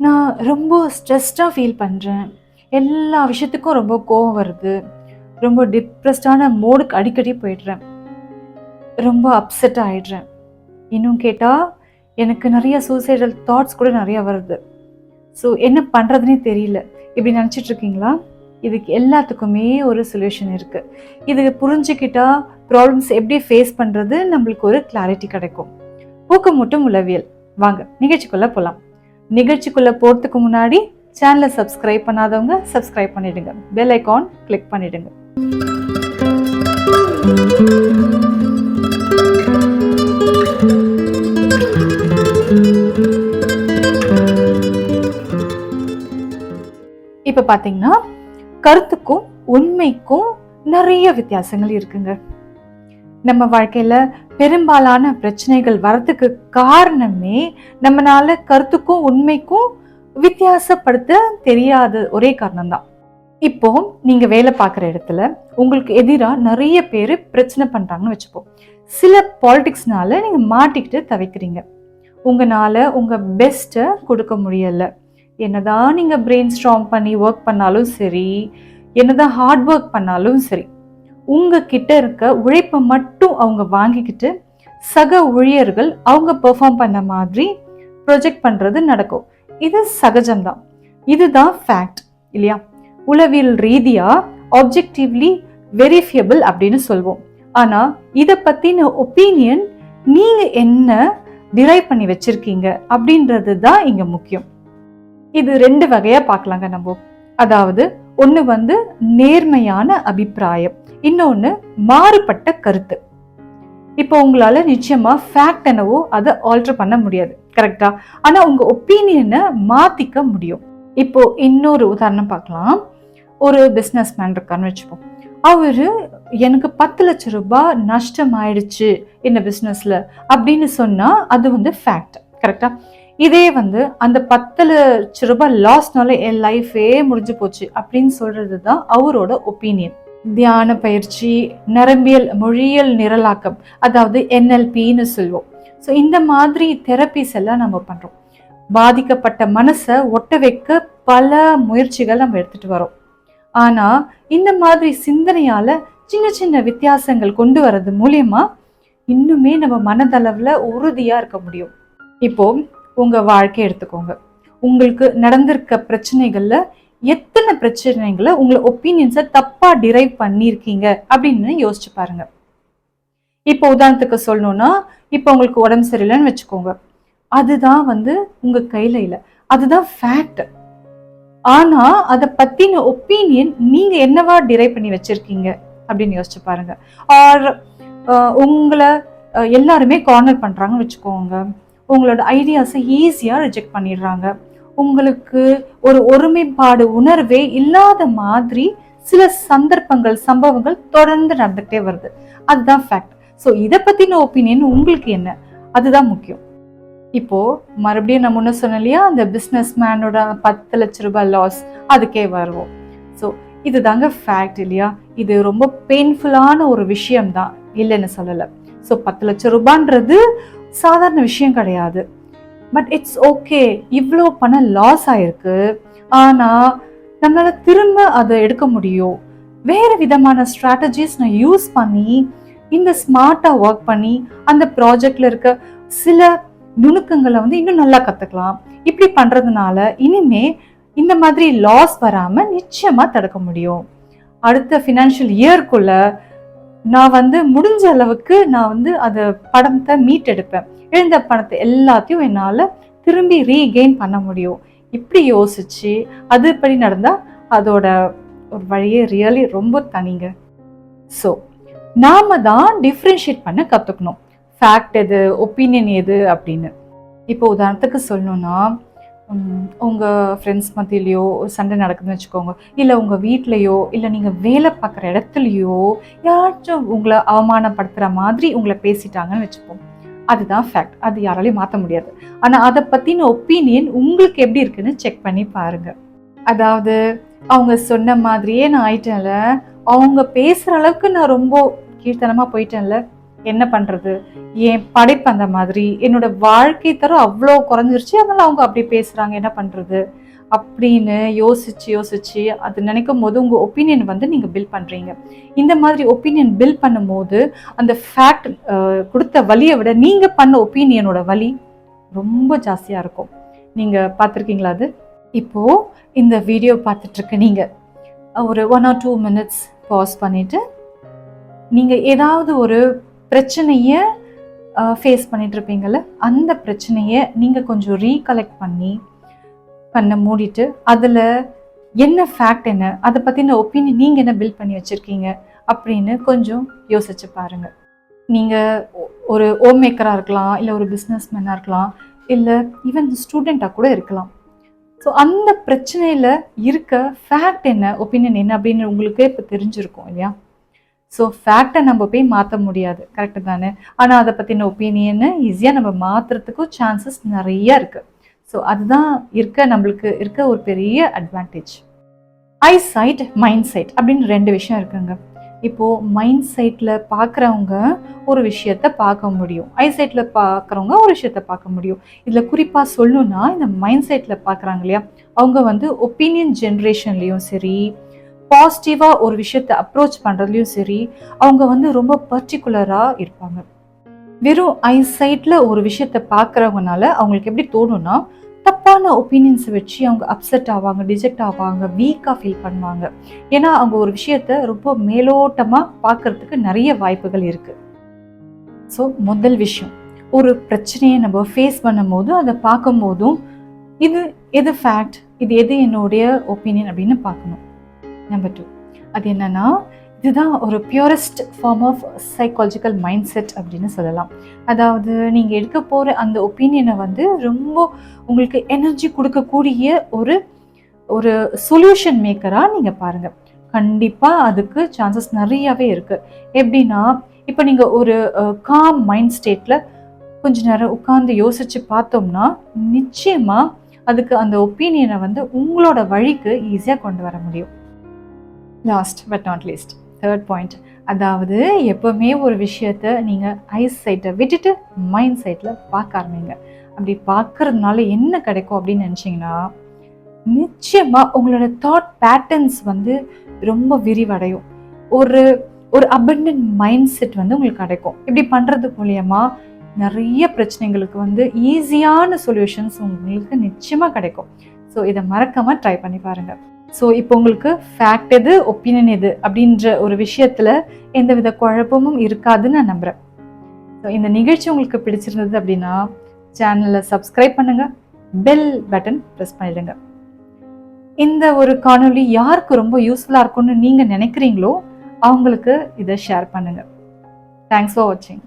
நான் ரொம்ப ஸ்ட்ரெஸ்டாக ஃபீல் பண்ணுறேன். எல்லா விஷயத்துக்கும் ரொம்ப கோவம் வருது. ரொம்ப டிப்ரெஸ்டான மோடுக்கு அடிக்கடி போயிடுறேன். ரொம்ப அப்செட் ஆயிடுறேன். இன்னும் கேட்டால் எனக்கு நிறைய சூசைடல் தாட்ஸ் கூட நிறையா வருது. ஸோ என்ன பண்ணுறதுனே தெரியல. இப்படி நினச்சிட்டு இருக்கீங்களா? இதுக்கு எல்லாத்துக்குமே ஒரு சொல்யூஷன் இருக்குது. இது புரிஞ்சுக்கிட்டா ப்ராப்ளம்ஸ் எப்படி ஃபேஸ் பண்ணுறது நம்மளுக்கு ஒரு கிளாரிட்டி கிடைக்கும். ஊக்கமூட்டும் உளவியல். வாங்க நிகழ்ச்சிக்குள்ளே போகலாம். நிகழ்ச்சிக்குள்ளே போகிறதுக்கு முன்னாடி சேனலை சப்ஸ்கிரைப் பண்ணாதவங்க சப்ஸ்கிரைப் பண்ணிடுங்க. பெல் ஐக்கான் கிளிக் பண்ணிடுங்க. இப்போ பார்த்தீங்கன்னா கருத்துக்கும் உண்மைக்கும் நிறைய வித்தியாசங்கள் இருக்குங்க. நம்ம வாழ்க்கையில பெரும்பாலான பிரச்சனைகள் வரதுக்கு காரணமே நம்மளால கருத்துக்கும் உண்மைக்கும் வித்தியாசப்படுத்த தெரியாத ஒரே காரணம் தான். இப்போ நீங்க வேலை பார்க்குற இடத்துல உங்களுக்கு எதிராக நிறைய பேர் பிரச்சனை பண்றாங்கன்னு வச்சுப்போம். சில பாலிடிக்ஸ்னால நீங்க மாட்டிக்கிட்டு தவிக்கிறீங்க. உங்களால உங்க பெஸ்ட்டை கொடுக்க முடியல. என்னதான் நீங்க பிரெயின் ஸ்ட்ராங் பண்ணி ஒர்க் பண்ணாலும் சரி, என்னதான் ஹார்ட் ஒர்க் பண்ணாலும் சரி, உங்ககிட்ட இருக்க உழைப்பை மட்டும் அவங்க வாங்கிக்கிட்டு சக ஊழியர்கள் அவங்க பெர்ஃபார்ம் பண்ண மாதிரி ப்ரொஜெக்ட் பண்றது நடக்கும். இது சகஜம்தான். இதுதான் ஃபேக்ட் இல்லையா? உளவியல் ரீதியா ஆப்ஜெக்டிவ்லி வெரிஃபியபிள் அப்படின்னு சொல்வோம். ஆனா இதை பத்தின ஒப்பீனியன் நீங்க என்ன டிரைவ் பண்ணி வச்சிருக்கீங்க அப்படின்றது தான் இங்க முக்கியம். இது ரெண்டு வகையா பார்க்கலாங்க நம்ம. அதாவது ஒண்ணு நேர்மையான அபிப்பிராயம், இன்னொன்னு மாறுபட்ட கருத்து. இப்போ உங்களால நிச்சயமா ஃபேக்ட் என்னவோ அதை ஆல்டர் பண்ண முடியாது, கரெக்டா? ஆனா உங்க ஒப்பீனியனை மாத்திக்க முடியும். இப்போ இன்னொரு உதாரணம் பார்க்கலாம். ஒரு பிசினஸ் மேன் இருக்கான்னு வச்சுப்போம். அவரு எனக்கு 10 லட்சம் ரூபாய் நஷ்டம் ஆயிடுச்சு இந்த பிசினஸ்ல அப்படின்னு சொன்னா அது ஃபேக்ட், கரெக்டா? இதே அந்த 10 லட்சம் ரூபாய் லாஸ்னால என் லைஃபே முடிஞ்சு போச்சு அப்படின்னு சொல்றது தான் அவரோட ஒப்பீனியன். தியான பயிற்சி, நரம்பியல் மொழியியல் நிரலாக்கம், அதாவது NLPன்னு சொல்லுவோம். ஸோ இந்த மாதிரி தெரப்பிஸ் எல்லாம் நம்ம பண்றோம். பாதிக்கப்பட்ட மனசை ஒட்ட வைக்க பல முயற்சிகள் நம்ம எடுத்துட்டு வரோம். ஆனா இந்த மாதிரி சிந்தனையால சின்ன சின்ன வித்தியாசங்கள் கொண்டு வர்றது மூலியமா இன்னுமே நம்ம மனதளவுல உறுதியா இருக்க முடியும். இப்போ உங்க வாழ்க்கை எடுத்துக்கோங்க. உங்களுக்கு நடந்திருக்க பிரச்சனைகள்ல எத்தனை பிரச்சனைகளை உங்களை ஒப்பீனியன்ஸை தப்பா டிரைவ் பண்ணியிருக்கீங்க அப்படின்னு யோசிச்சு பாருங்க. இப்போ உதாரணத்துக்கு சொல்லணும்னா, இப்போ உங்களுக்கு உடம்பு சரியில்லைன்னு வச்சுக்கோங்க. அதுதான் உங்க கையில இல்லை, அதுதான் ஃபேக்ட். ஆனா அதை பத்தின ஒப்பீனியன் நீங்க என்னவா டிரைவ் பண்ணி வச்சிருக்கீங்க அப்படின்னு யோசிச்சு பாருங்க. ஆர் உங்களை எல்லாருமே கார்னர் பண்றாங்கன்னு வச்சுக்கோங்க. உங்களோட ஐடியாஸை ஈஸியா ரிஜெக்ட் பண்ணிடுறாங்க. உங்களுக்கு ஒரு ஒருமைப்பாடு உணர்வே இல்லாத மாதிரி சில சந்தர்ப்பங்கள், சம்பவங்கள் தொடர்ந்து நடந்துகிட்டே வருது. அதுதான் ஃபேக்ட். ஸோ இதை பத்தின ஒப்பீனியன் உங்களுக்கு என்ன, அதுதான் முக்கியம். இப்போ மறுபடியும் நான் முன்ன சொன்னேன் இல்லையா, அந்த பிஸ்னஸ் மேனோட 10 லட்சம் ரூபாய் லாஸ், அதுக்கே வருவோம். ஸோ இதுதாங்க ஃபேக்ட் இல்லையா? இது ரொம்ப பெயின்ஃபுல்லான ஒரு விஷயம் தான், இல்லைன்னு சொல்லலை. ஸோ 10 லட்சம் ரூபான்றது சாதாரண விஷயம் கிடையாது. But it's okay. இவ்வளோ பணம் லாஸ் ஆயிருக்கு, ஆனா நம்மளால திரும்ப அதை எடுக்க முடியும். வேற விதமான ஸ்ட்ராட்டஜிஸ் நான் யூஸ் பண்ணி இந்த ஸ்மார்ட்டா ஒர்க் பண்ணி அந்த ப்ராஜெக்ட்ல இருக்க சில நுணுக்கங்களை இன்னும் நல்லா கத்துக்கலாம். இப்படி பண்றதுனால இனிமே இந்த மாதிரி லாஸ் வராம நிச்சயமா தடுக்க முடியும். அடுத்த ஃபினான்ஷியல் இயர்க்குள்ள நான் முடிஞ்ச அளவுக்கு நான் அதை பணத்தை மீட்டெடுப்பேன். இழந்த பணத்தை எல்லாத்தையும் என்னால திரும்பி ரீகெயின் பண்ண முடியும். இப்படி யோசிச்சு அதுபடி நடந்தா அதோட ஒரு வழியே ரியலி ரொம்ப தனிங்க. ஸோ நாம தான் டிஃப்ரென்ஷியேட் பண்ண கத்துக்கணும், ஃபேக்ட் எது, ஒப்பீனியன் எது அப்படின்னு. இப்போ உதாரணத்துக்கு சொல்லணும்னா, உங்கள் ஃப்ரெண்ட்ஸ் மத்தியிலையோ சண்டை நடக்குதுன்னு வச்சுக்கோங்க. இல்லை உங்கள் வீட்லேயோ, இல்லை நீங்கள் வேலை பார்க்குற இடத்துலையோ யாராச்சும் உங்களை அவமானப்படுத்துகிற மாதிரி உங்களை பேசிட்டாங்கன்னு வச்சுப்போம். அதுதான் ஃபேக்ட். அது யாராலையும் மாற்ற முடியாது. ஆனால் அதை பற்றின ஒப்பீனியன் உங்களுக்கு எப்படி இருக்குன்னு செக் பண்ணி பாருங்க. அதாவது அவங்க சொன்ன மாதிரியே நான் ஆயிட்டேன்ல, அவங்க பேசுகிற அளவுக்கு நான் ரொம்ப கீழ்த்தனமாக போயிட்டேன்ல, என்ன பண்றது, என் படைப்பு அந்த மாதிரி, என்னோட வாழ்க்கை தரம் அவ்வளோ குறைஞ்சிருச்சு, அதனால அவங்க அப்படி பேசுறாங்க, என்ன பண்றது அப்படின்னு யோசிச்சு அது நினைக்கும் போது உங்க ஒப்பீனியன் வந்து நீங்க பில்ட் பண்றீங்க. இந்த மாதிரி ஒப்பீனியன் பில்ட் பண்ணும்போது அந்த ஃபேக்ட் கொடுத்த வலியை விட நீங்க பண்ண ஒப்பீனியனோட வலி ரொம்ப ஜாஸ்தியா இருக்கும். நீங்க பார்த்துருக்கீங்களா அது? இப்போ இந்த வீடியோ பார்த்துட்டு இருக்க நீங்க ஒரு 1 or 2 minutes பாஸ் பண்ணிட்டு நீங்க ஏதாவது ஒரு பிரச்சனைய ஃபேஸ் பண்ணிட்டு இருப்பீங்கல்ல, அந்த பிரச்சனைய நீங்க கொஞ்சம் ரீகலெக்ட் பண்ணி கண்ணை மூடிட்டு அதுல என்ன ஃபேக்ட், என்ன அதை பத்தின ஒப்பீனியன் நீங்க என்ன பில்ட் பண்ணி வச்சிருக்கீங்க அப்படின்னு கொஞ்சம் யோசிச்சு பாருங்க. நீங்க ஒரு ஹோம் மேக்கரா இருக்கலாம், இல்லை ஒரு பிஸ்னஸ் மேனா இருக்கலாம், இல்லை ஈவன் ஸ்டூடெண்டா கூட இருக்கலாம். ஸோ அந்த பிரச்சனையில இருக்க ஃபேக்ட் என்ன, ஒப்பீனியன் என்ன அப்படின்னு உங்களுக்கு இப்போ தெரிஞ்சிருக்கும் இல்லையா? ஸோ ஃபேக்டை நம்ம போய் மாற்ற முடியாது, கரெக்டு தானே? ஆனால் அதை பற்றின ஒப்பீனியனை ஈஸியாக நம்ம மாற்றுறதுக்கும் சான்சஸ் நிறைய இருக்கு. ஸோ அதுதான் நம்மளுக்கு இருக்க ஒரு பெரிய அட்வான்டேஜ். ஐசைட், மைண்ட் சைட் அப்படின்னு 2 விஷயம் இருக்குங்க. இப்போ மைண்ட் சைட்ல பார்க்குறவங்க ஒரு விஷயத்த பார்க்க முடியும், ஐசைட்ல பார்க்குறவங்க ஒரு விஷயத்த பார்க்க முடியும். இதுல குறிப்பா சொல்லணும்னா இந்த மைண்ட் சைட்ல பார்க்குறாங்க இல்லையா, அவங்க வந்து ஒப்பீனியன் ஜென்ரேஷன்லயும் சரி, பாசிட்டிவா ஒரு விஷயத்த அப்ரோச் பண்றதுலயும் சரி, அவங்க வந்து ரொம்ப பர்டிகுலரா இருப்பாங்க. வெறும் ஐசைட்ல ஒரு விஷயத்த பார்க்குறவங்கனால அவங்களுக்கு எப்படி தோணும்னா, தப்பான ஒப்பீனியன்ஸை வச்சு அவங்க அப்செட் ஆவாங்க, டிஜெக்ட் ஆவாங்க, வீக்காக ஃபீல் பண்ணுவாங்க. ஏன்னா அவங்க ஒரு விஷயத்த ரொம்ப மேலோட்டமாக பார்க்கறதுக்கு நிறைய வாய்ப்புகள் இருக்கு. ஸோ முதல் விஷயம், ஒரு பிரச்சனையை நம்ம ஃபேஸ் பண்ணும் போதும் அதை பார்க்கும் போதும் இது எது ஃபேக்ட், இது எது என்னுடைய ஒப்பீனியன் அப்படின்னு பார்க்கணும். நம்பர் 2, அது என்னன்னா, இதுதான் ஒரு purest form of psychological mind set அப்படின்னு சொல்லலாம். அதாவது நீங்கள் எடுக்க போகிற அந்த ஒப்பீனியனை வந்து ரொம்ப உங்களுக்கு எனர்ஜி கொடுக்கக்கூடிய ஒரு சொல்யூஷன் மேக்கராக நீங்கள் பாருங்கள். கண்டிப்பாக அதுக்கு சான்சஸ் நிறையாவே இருக்குது. எப்படின்னா, இப்போ நீங்கள் ஒரு காம் மைண்ட் ஸ்டேட்டில் கொஞ்ச நேரம் உட்கார்ந்து யோசித்து பார்த்தோம்னா நிச்சயமாக அதுக்கு அந்த ஒப்பீனியனை வந்து உங்களோட வழிக்கு ஈஸியாக கொண்டு வர முடியும். Last but not least, 3rd point, அதாவது எப்பவுமே ஒரு விஷயத்த நீங்கள் ஐஸ் சைட்டை விட்டுட்டு மைண்ட் சைட்டில் பார்க்க ஆரம்பிங்க. அப்படி பார்க்கறதுனால என்ன கிடைக்கும் அப்படின்னு நினச்சிங்கன்னா, நிச்சயமாக உங்களோட தாட் பேட்டர்ன்ஸ் வந்து ரொம்ப விரிவடையும். ஒரு அபண்டன்ட் மைண்ட் செட் வந்து உங்களுக்கு கிடைக்கும். இப்படி பண்ணுறது மூலயமா நிறைய பிரச்சனைகளுக்கு வந்து ஈஸியான சொல்யூஷன்ஸ் உங்களுக்கு நிச்சயமாக கிடைக்கும். ஸோ இதை மறக்காமல் ட்ரை பண்ணி பாருங்கள். ஸோ இப்போ உங்களுக்கு ஃபேக்ட் எது, ஒப்பீனியன் எது அப்படின்ற ஒரு விஷயத்தில் எந்தவித குழப்பமும் இருக்காதுன்னு நான் நம்புகிறேன். ஸோ இந்த நிகழ்ச்சி உங்களுக்கு பிடிச்சிருந்தது அப்படின்னா சேனலை சப்ஸ்கிரைப் பண்ணுங்கள், பெல் பட்டன் ப்ரெஸ் பண்ணிடுங்க. இந்த ஒரு காணொலி யாருக்கு ரொம்ப யூஸ்ஃபுல்லாக இருக்கும்னு நீங்கள் நினைக்கிறீங்களோ அவங்களுக்கு இதை ஷேர் பண்ணுங்கள். தேங்க்ஸ் ஃபார் வாட்சிங்.